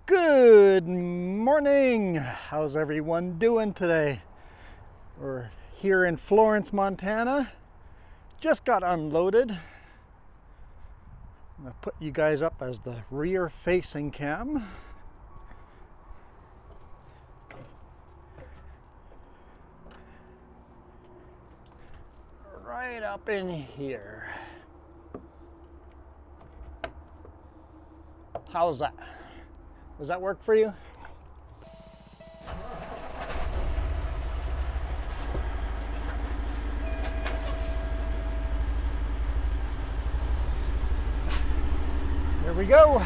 Good morning. How's everyone doing today? We're here in Florence, Montana. Just got unloaded. I'm gonna put you guys up as the rear facing cam. Right up in here. How's that? Does that work for you? Here we go.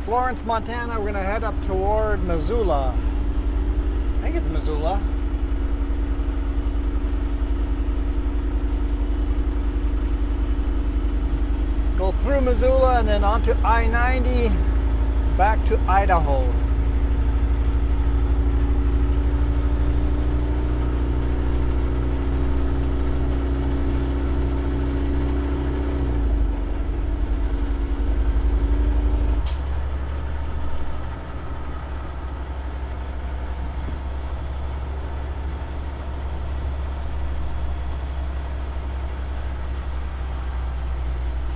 Florence, Montana, we're gonna head up toward Missoula. I think it's Missoula. Go through Missoula and then onto I-90 back to Idaho.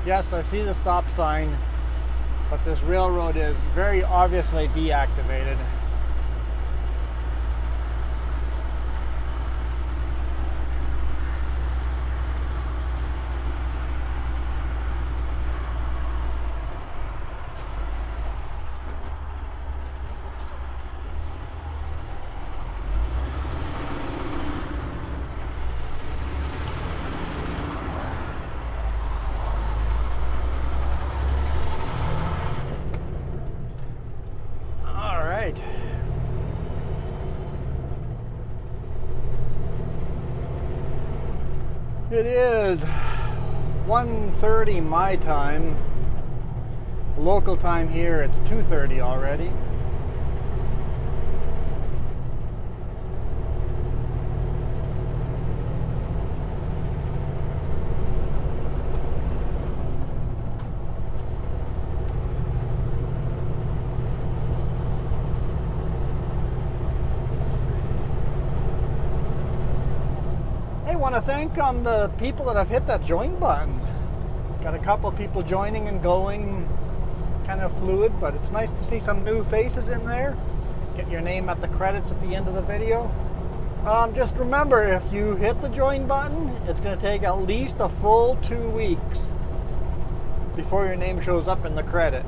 Yes, I see the stop sign, but this railroad is very obviously deactivated. It is 1:30 my time. Local time here, it's 2:30 already. I want to thank the people that have hit that join button. Got a couple people joining and going, kind of fluid, but it's nice to see some new faces in there. Get your name at the credits at the end of the video. Just remember, if you hit the join button, it's going to take at least a full 2 weeks before your name shows up in the credit.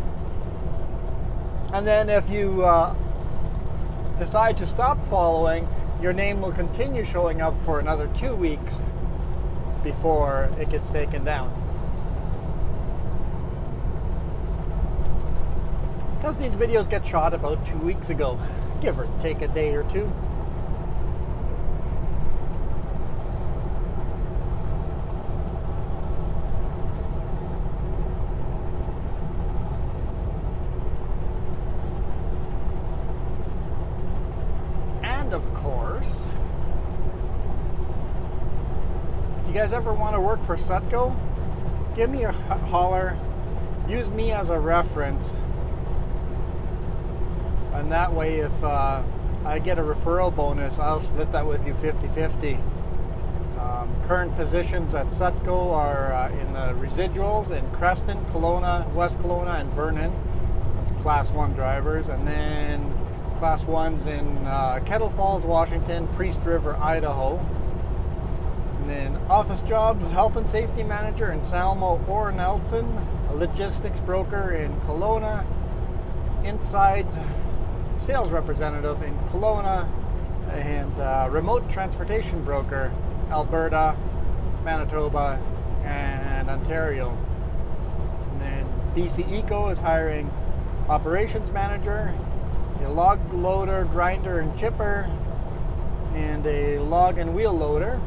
And then if you decide to stop following, your name will continue showing up for another 2 weeks before it gets taken down. Because these videos get shot about 2 weeks ago, give or take a day or two. And of course, if you guys ever want to work for Sutco, give me a holler. Use me as a reference. And that way, if I get a referral bonus, I'll split that with you 50-50. Current positions at Sutco are in the residuals in Creston, Kelowna, West Kelowna, and Vernon. That's Class 1 drivers. And then Class 1s in Kettle Falls, Washington, Priest River, Idaho. And then office jobs, health and safety manager in Salmo or Nelson, a logistics broker in Kelowna, insides sales representative in Kelowna, and remote transportation broker, Alberta, Manitoba, and Ontario. And then BC Eco is hiring operations manager, a log loader, grinder, and chipper, and a log and wheel loader.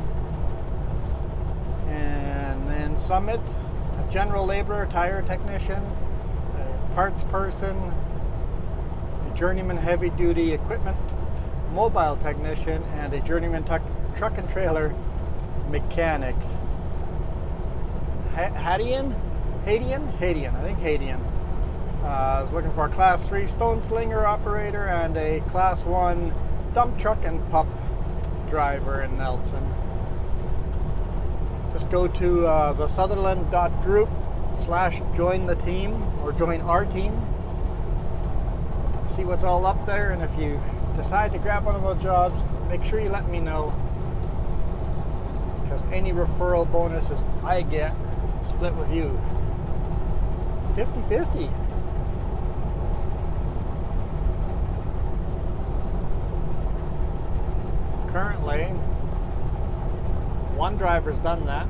And then Summit, a general laborer, tire technician, a parts person, journeyman heavy-duty equipment mobile technician, and a journeyman truck and trailer mechanic. Hadian? I think Hadian. I was looking for a Class 3 stone slinger operator and a Class 1 dump truck and pup driver in Nelson. Just go to the Sutherland.group/join the team or join our team. See what's all up there, and if you decide to grab one of those jobs, make sure you let me know, because any referral bonuses I get split with you 50-50. Currently, one driver's done that,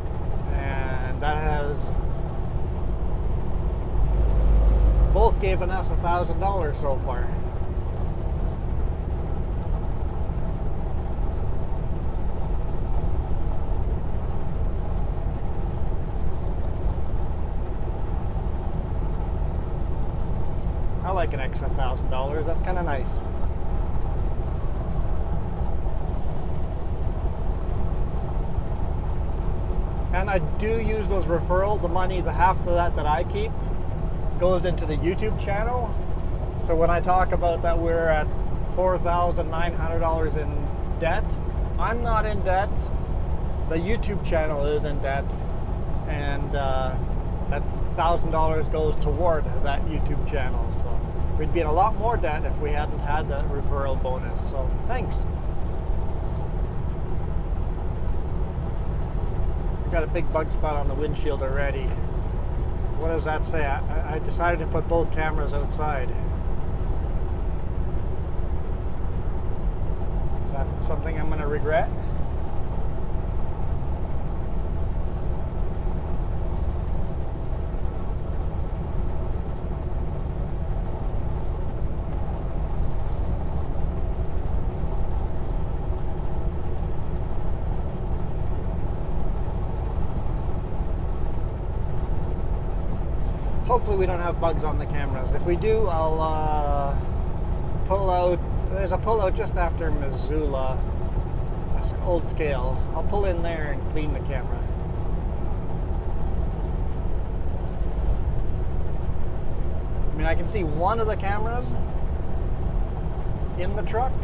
and that has both given us $1,000 so far. I like an extra $1,000. That's kind of nice. And I do use those referral. The money, the half of that I keep, goes into the YouTube channel. So when I talk about that we're at $4,900 in debt, I'm not in debt. The YouTube channel is in debt, and that $1,000 goes toward that YouTube channel. So we'd be in a lot more debt if we hadn't had that referral bonus. So thanks. Got a big bug spot on the windshield already. What does that say? I decided to put both cameras outside. Is that something I'm going to regret? Hopefully we don't have bugs on the cameras. If we do, I'll pull out. There's a pull out just after Missoula, that's an old scale. I'll pull in there and clean the camera. I mean, I can see one of the cameras in the truck,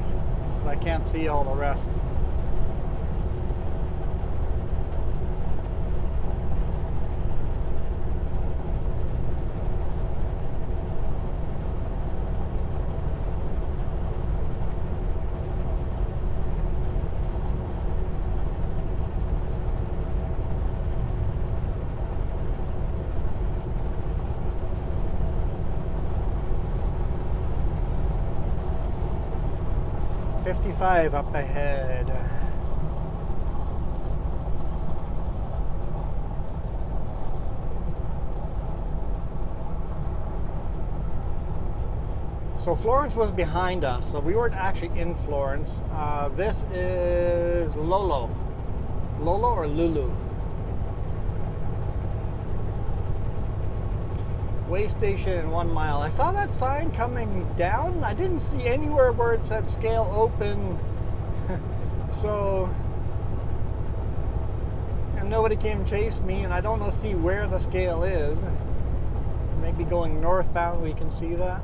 but I can't see all the rest. $55 up ahead. So Florence was behind us, so we weren't actually in Florence. This is Lolo or Lulu. Way station in 1 mile. I saw that sign coming down. I didn't see anywhere where it said scale open. So, and nobody came and chased me, and I don't know see where the scale is. Maybe going northbound we can see that.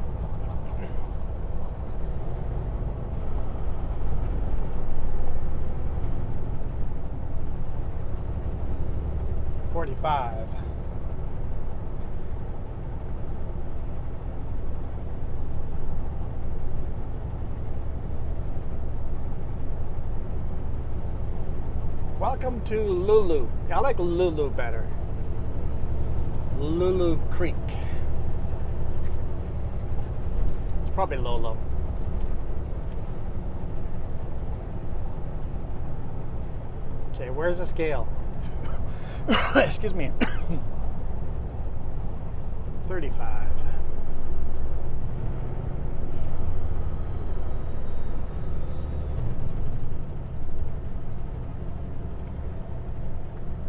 $45. Welcome to Lulu. I like Lulu better. Lulu Creek. It's probably Lolo. Okay, where's the scale? Excuse me. 35.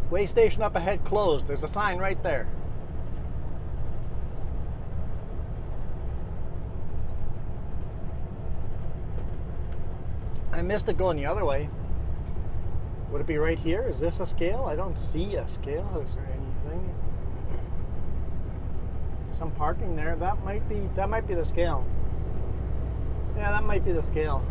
Way station up ahead closed. There's a sign right there. I missed it going the other way. Would it be right here? Is this a scale? I don't see a scale house or anything. Some parking there. That might be the scale. Yeah, that might be the scale.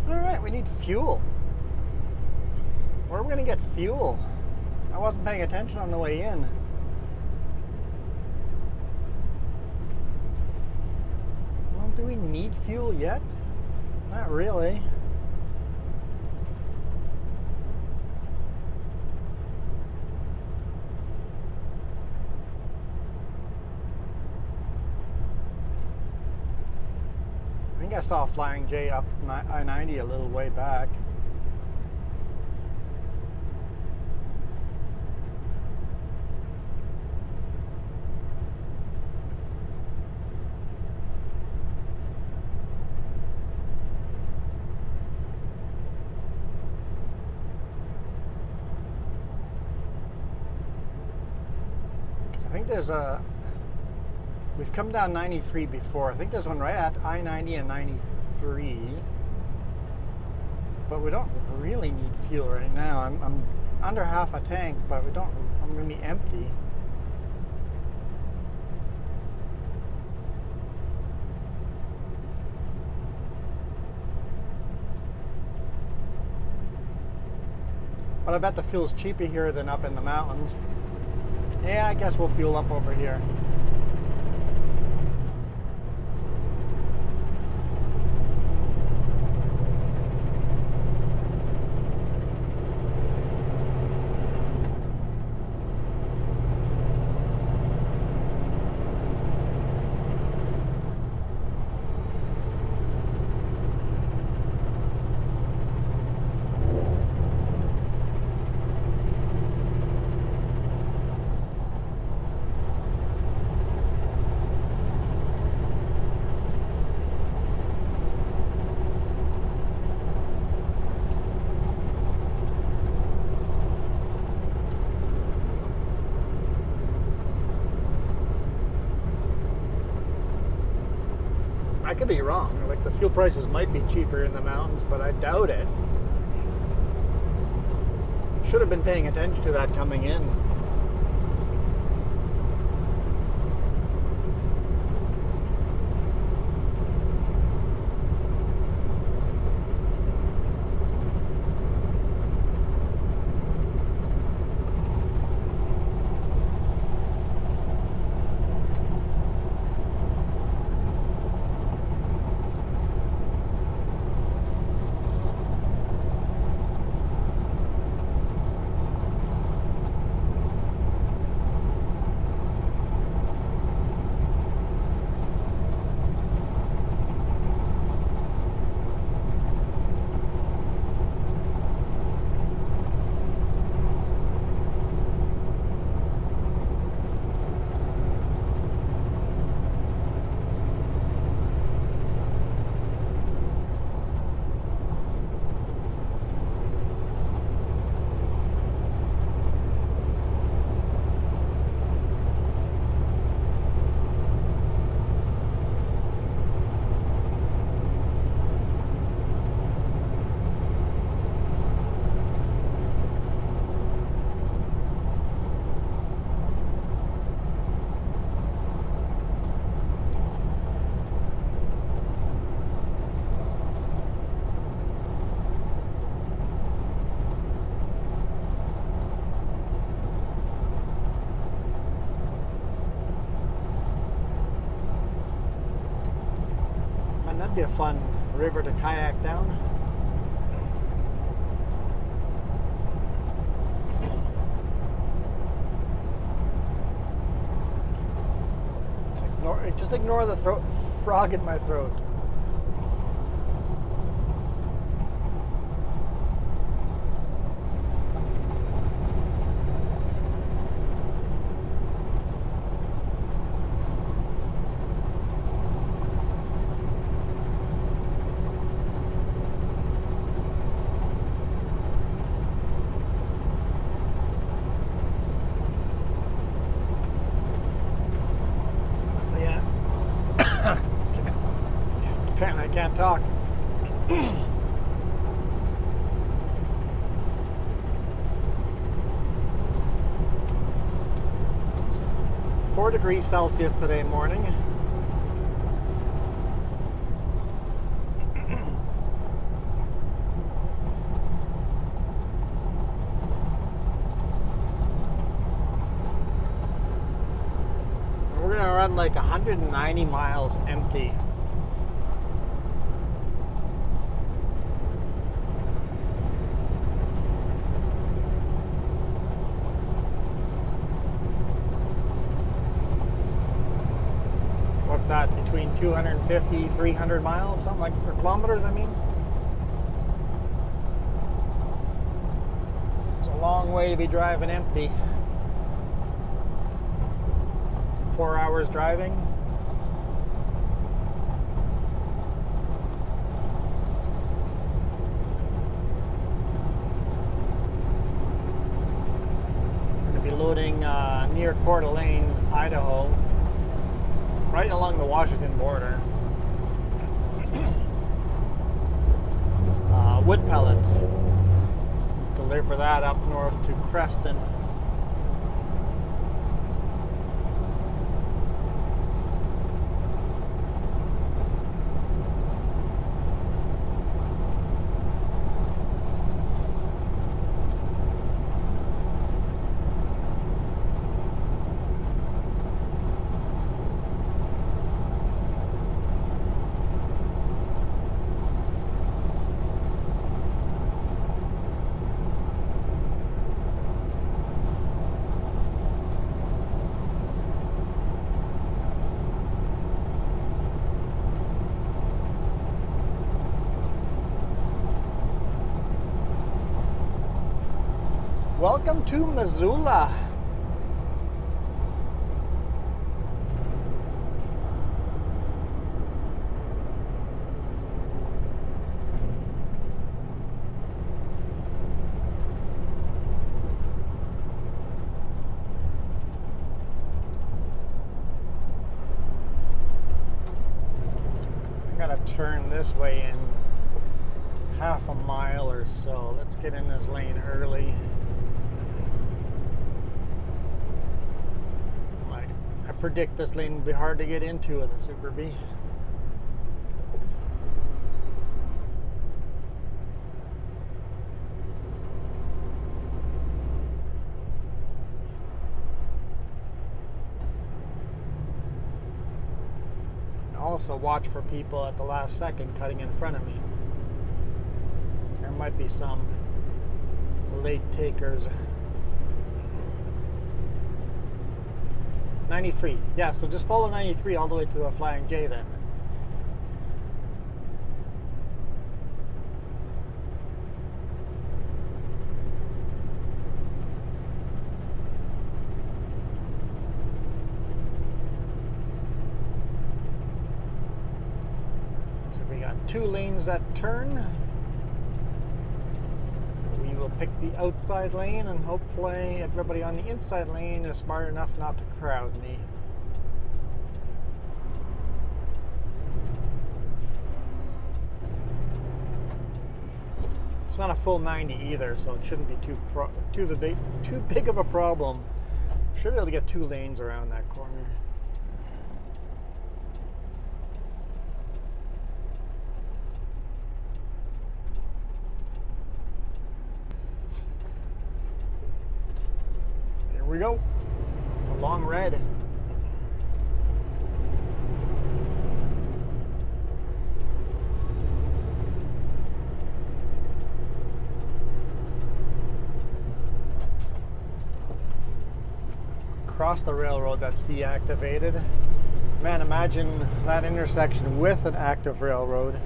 All right, we need fuel. Where are we going to get fuel? I wasn't paying attention on the way in. Well, do we need fuel yet? Not really. I think I saw a Flying J up I-90 a little way back. I think there's we've come down 93 before. I think there's one right at I-90 and 93. But we don't really need fuel right now. I'm under half a tank, but I'm going to be empty. But I bet the fuel's cheaper here than up in the mountains. Yeah, I guess we'll fuel up over here. I could be wrong. Like the fuel prices might be cheaper in the mountains, but I doubt it. Should have been paying attention to that coming in. That'd be a fun river to kayak down. Just ignore the frog in my throat. shock. 4 degrees Celsius today morning. We're gonna run like 190 miles empty. What's that, between 250, 300 miles, something like, or kilometers, I mean? It's a long way to be driving empty. 4 hours driving. We're going to be loading near Coeur d'Alene, Idaho, right along the Washington border. Wood pellets. Deliver that up north to Creston. Welcome to Missoula. I gotta turn this way in half a mile or so. Let's get in this lane early. I predict this lane will be hard to get into with a Super B. Also watch for people at the last second cutting in front of me. There might be some late takers. 93. Yeah, so just follow 93 all the way to the Flying J then. So we got 2 lanes that turn. We will pick the outside lane, and hopefully everybody on the inside lane is smart enough not to crowd me. It's not a full 90 either, so it shouldn't be too big of a problem. Should be able to get 2 lanes around that corner. Here we go. It's a long red. Across the railroad that's deactivated. Man, imagine that intersection with an active railroad.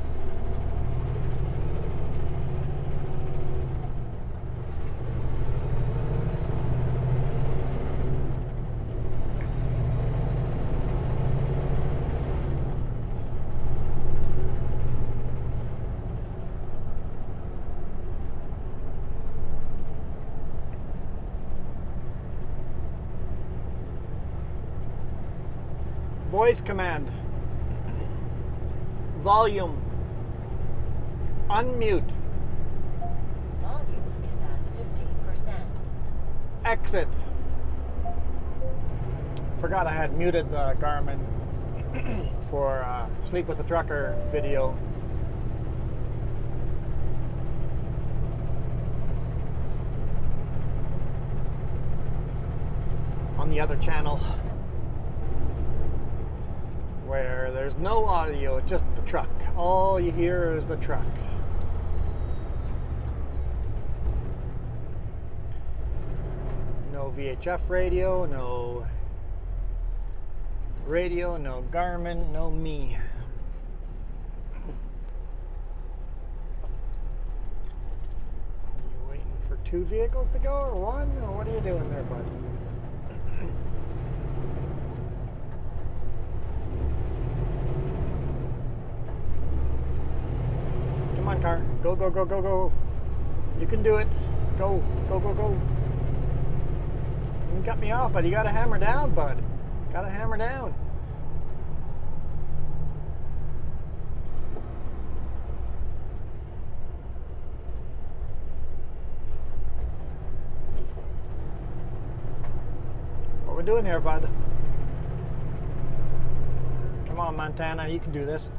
Voice command. Volume Unmute. Volume is at 15%. Exit. Forgot I had muted the Garmin for Sleep with a Trucker video. On the other channel, where there's no audio, just the truck. All you hear is the truck. No VHF radio, no radio, no Garmin, no me. You waiting for 2 vehicles to go or 1? Or what are you doing there, bud? Come on, car. Go, go, go, go, go. You can do it. Go, go, go, go. You cut me off, but you gotta hammer down, bud. Gotta hammer down. What we doing here, bud? Come on, Montana, you can do this.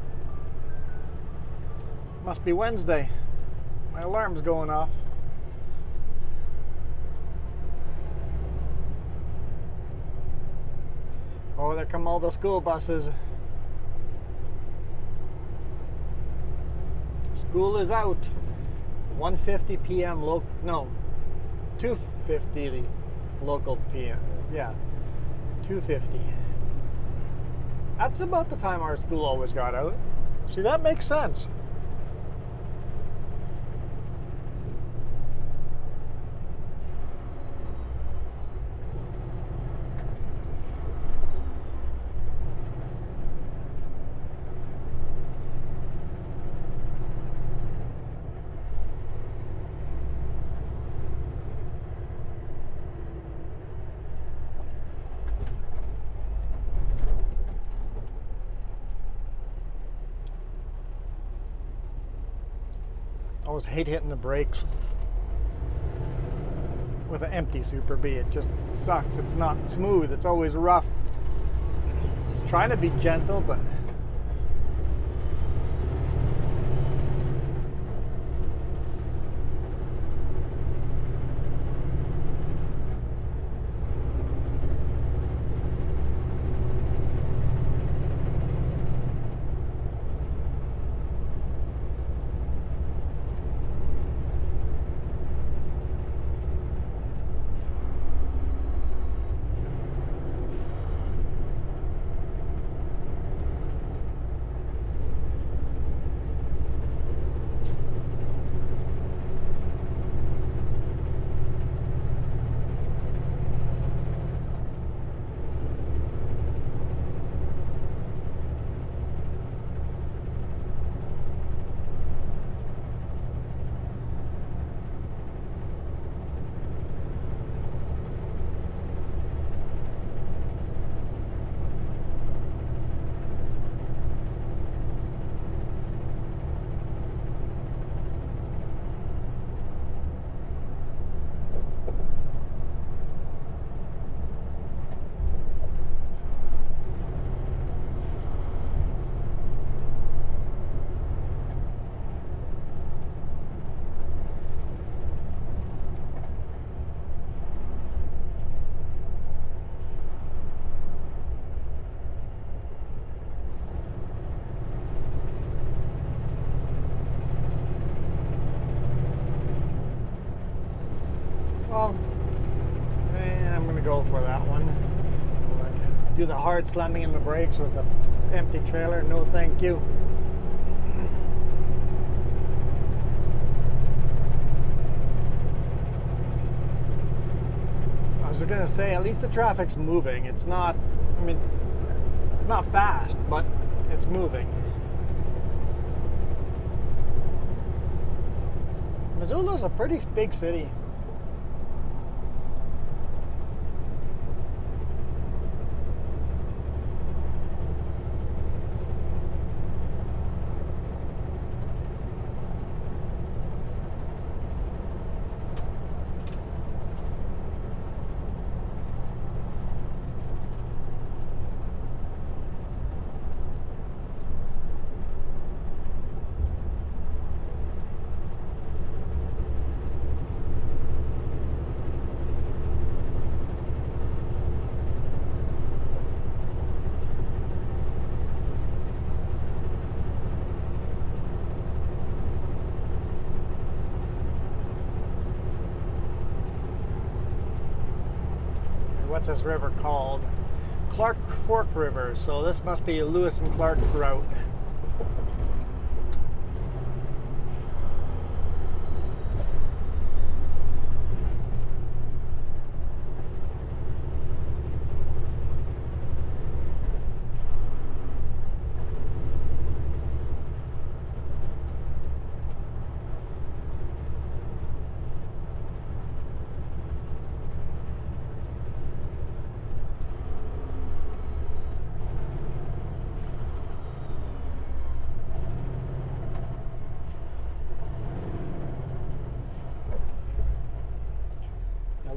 Must be Wednesday. My alarm's going off. Oh, there come all the school buses. School is out. 1:50 p.m. No, 2:50 local p.m. Yeah, 2:50. That's about the time our school always got out. See, that makes sense. I always hate hitting the brakes with an empty Super B. It just sucks. It's not smooth. It's always rough. It's trying to be gentle, but well, I'm gonna go for that one. Like, do the hard slamming in the brakes with an empty trailer. No, thank you. I was gonna say, at least the traffic's moving. It's not, I mean, it's not fast, but it's moving. Missoula's a pretty big city. what's this river called? Clark Fork River. So this must be a Lewis and Clark route.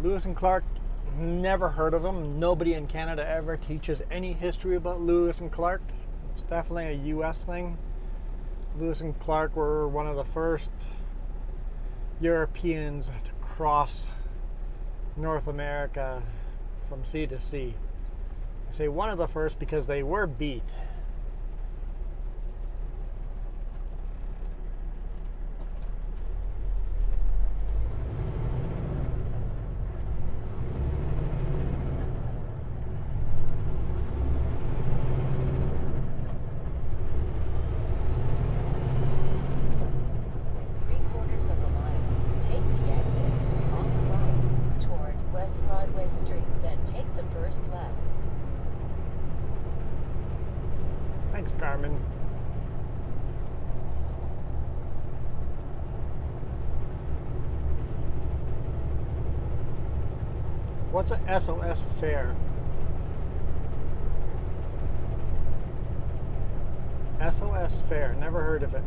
Lewis and Clark, never heard of them. Nobody in Canada ever teaches any history about Lewis and Clark. It's definitely a US thing. Lewis and Clark were one of the first Europeans to cross North America from sea to sea. I say one of the first because they were beat. Thanks, Carmen. What's a SOS fare? SOS fare, never heard of it.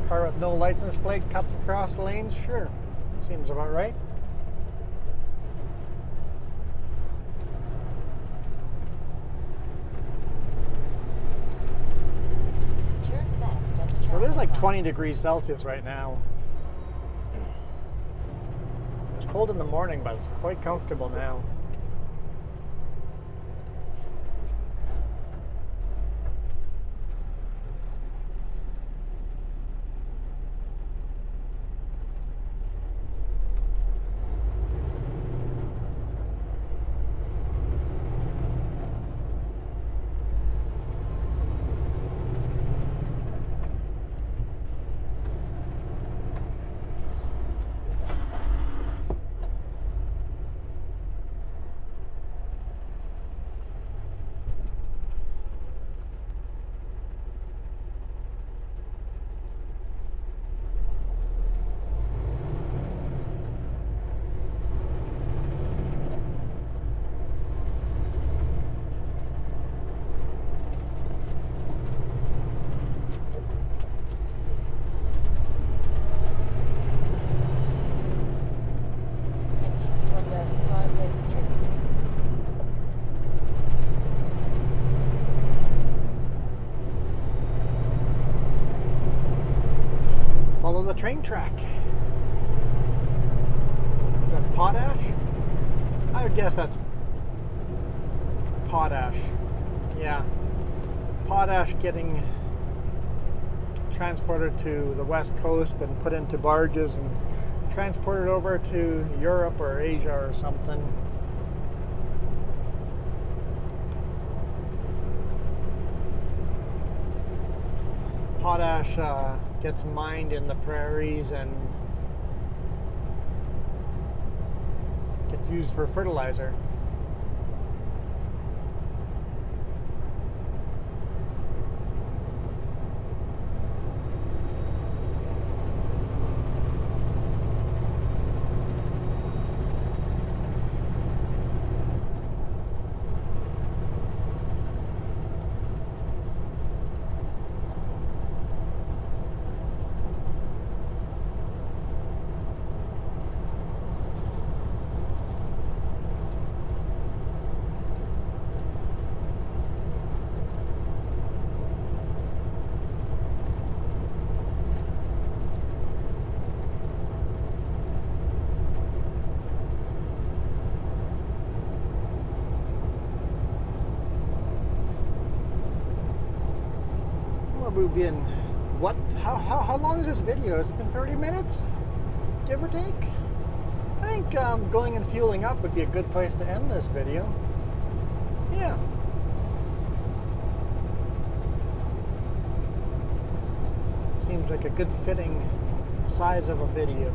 Car with no license plate cuts across lanes? Sure. Seems about right. So it is like 20 degrees Celsius right now. It's cold in the morning, but it's quite comfortable now. Follow the train track. Is that potash? I would guess that's potash. Yeah. Potash getting transported to the west coast and put into barges and transported over to Europe or Asia or something. Potash gets mined in the prairies and gets used for fertilizer. been, how long is this video? Has it been 30 minutes? Give or take? I think going and fueling up would be a good place to end this video. Yeah. Seems like a good fitting size of a video.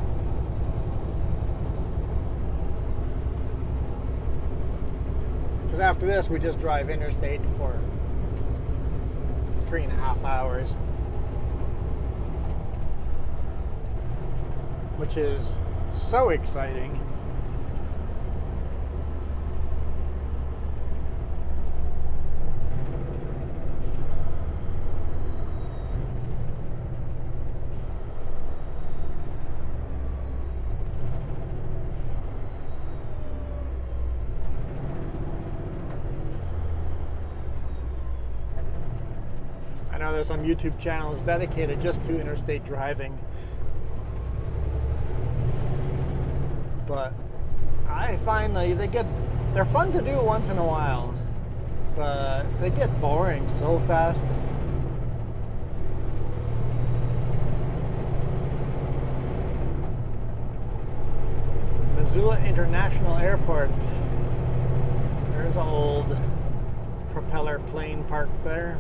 Because after this, we just drive interstate for 3.5 hours, which is so exciting. I know there's some YouTube channels dedicated just to interstate driving, but I find they're fun to do once in a while, but they get boring so fast. Missoula International Airport. There's an old propeller plane parked there.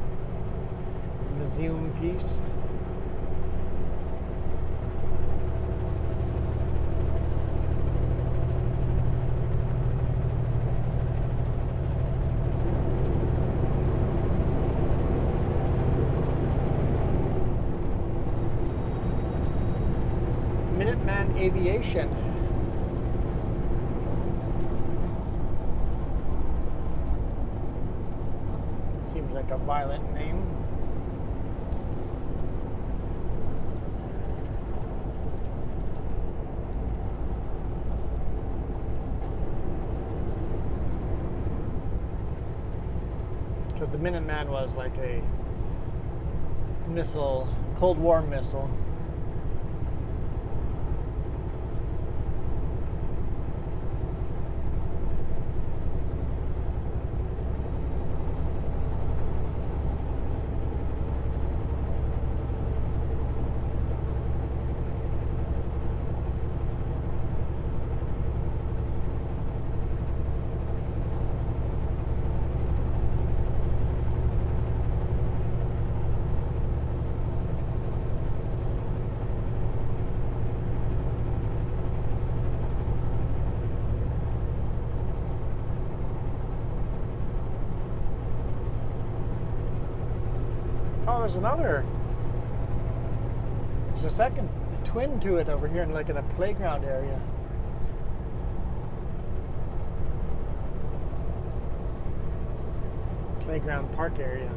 Museum piece. Minuteman Aviation. Seems like a violent name. Because the Minuteman was like a missile, Cold War missile. Oh, there's a second twin to it over here in like in a playground area. Playground park area.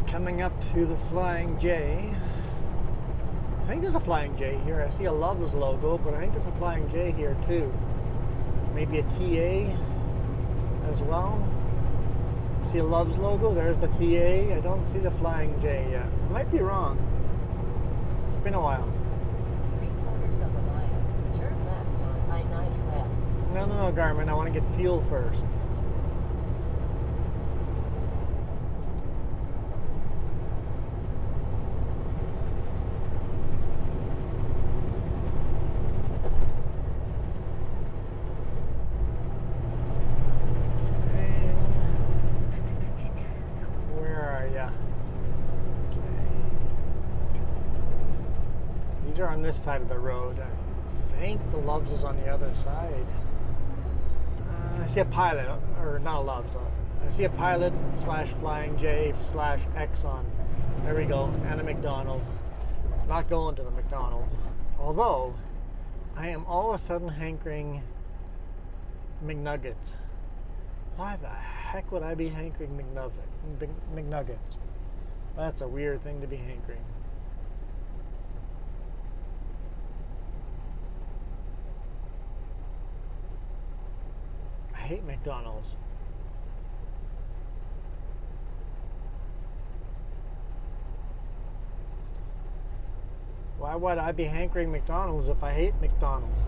Coming up to the Flying J. I think there's a Flying J here. I see a Love's logo, but I think there's a Flying J here too. Maybe a TA as well. See a Love's logo? There's the TA. I don't see the Flying J yet. I might be wrong. It's been a while. 3/4 of a mile. Turn left on I-90 West. No, Garmin. I want to get fuel first. this side of the road. I think the Loves is on the other side. I see a Pilot, or not a Loves. I see a Pilot / Flying J / Exxon. There we go, and a McDonald's. Not going to the McDonald's. Although, I am all of a sudden hankering McNuggets. Why the heck would I be hankering McNuggets? That's a weird thing to be hankering. I hate McDonald's. Why would I be hankering McDonald's if I hate McDonald's?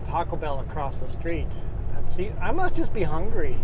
Taco Bell across the street. And see, I must just be hungry.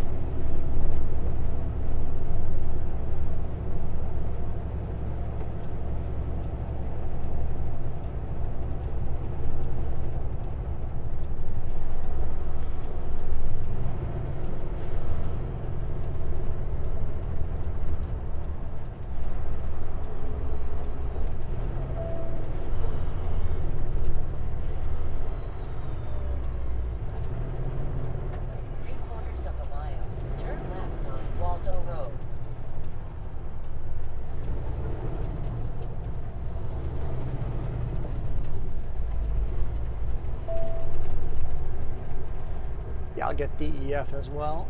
Yeah, I'll get DEF as well.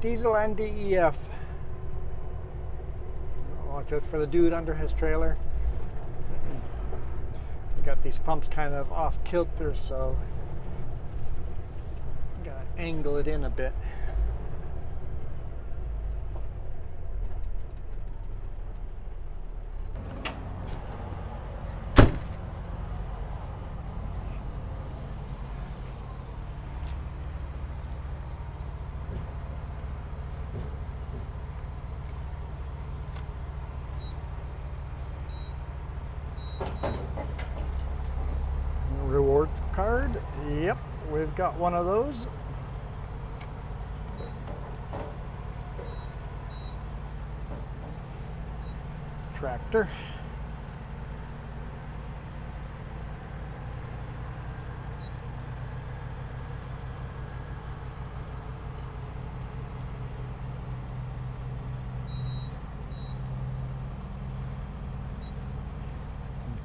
Diesel and DEF. Watch out for the dude under his trailer. We got these pumps kind of off kilter, so gotta angle it in a bit. Rewards card. Yep, we've got one of those. Tractor.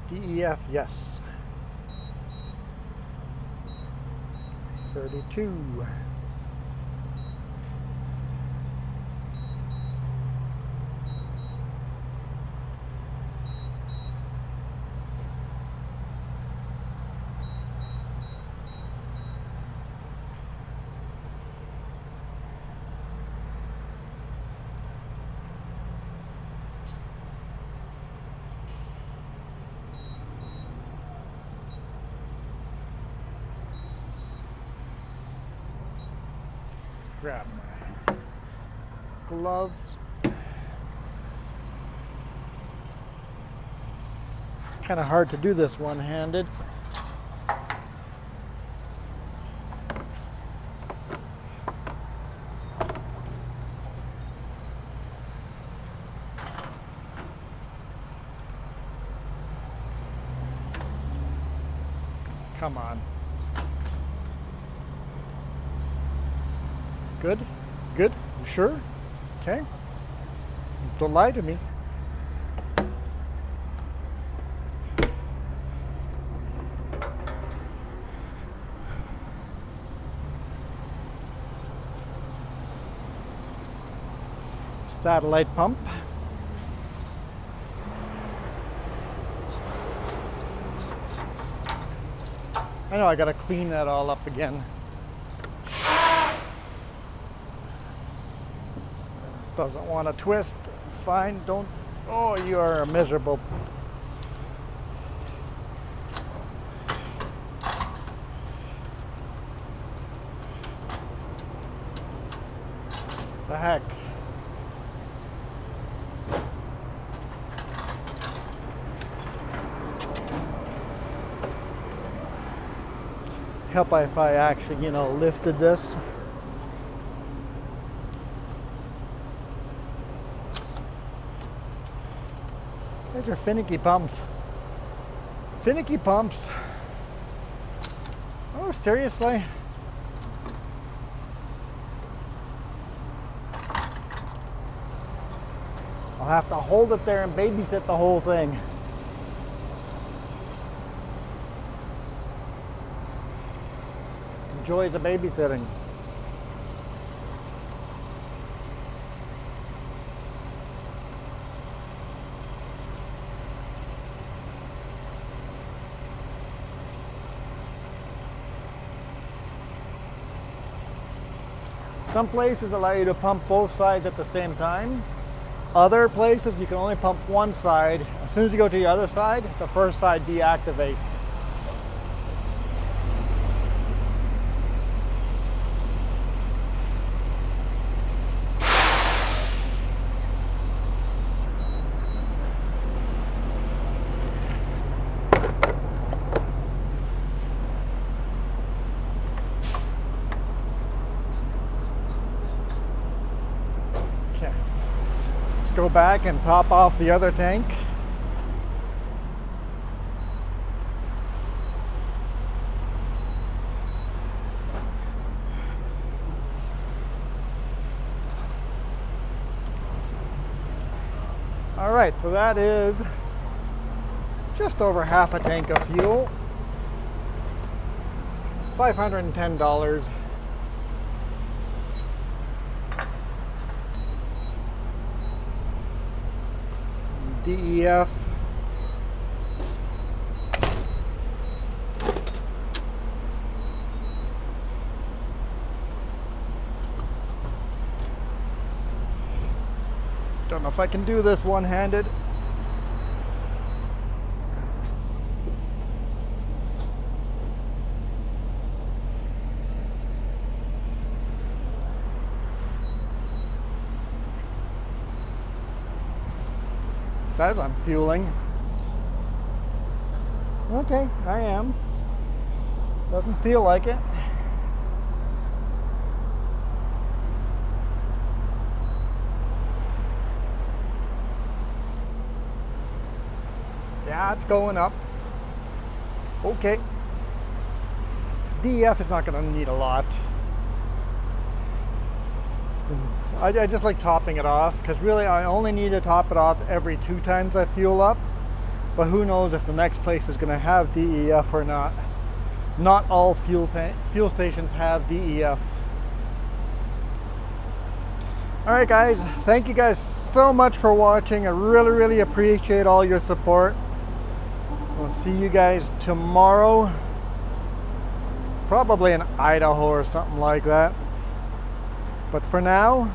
DEF, yes. 32. Grab my gloves. Kind of hard to do this one-handed. Come on. Good? Good? You sure? Okay. Don't lie to me. Satellite pump. I know I gotta clean that all up again. Doesn't want to twist. Fine, don't Oh, you are miserable. The heck? Help if I actually, you know, lifted this. These are finicky pumps. Finicky pumps. Oh, seriously? I'll have to hold it there and babysit the whole thing. Joys of babysitting. Some places allow you to pump both sides at the same time. Other places you can only pump one side. As soon as you go to the other side, the first side deactivates. Okay. Let's go back and top off the other tank. All right, so that is just over half a tank of fuel. $510. DEF. Don't know if I can do this one-handed. Says I'm fueling. Okay, I am. Doesn't feel like it. Yeah, it's going up. Okay. DEF is not going to need a lot. I just like topping it off, because really I only need to top it off every 2 times I fuel up. But who knows if the next place is going to have DEF or not. Not all fuel stations have DEF. Alright guys, thank you guys so much for watching. I really appreciate all your support. We'll see you guys tomorrow. Probably in Idaho or something like that. But for now,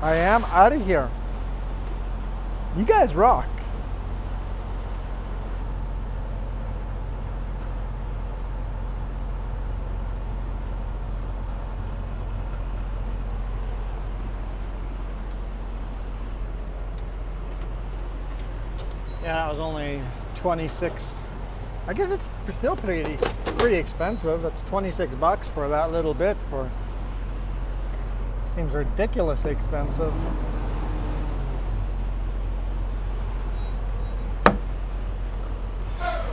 I am out of here. You guys rock. Yeah, that was only 26. I guess it's still pretty expensive. It's 26 bucks for that little bit. Seems ridiculously expensive.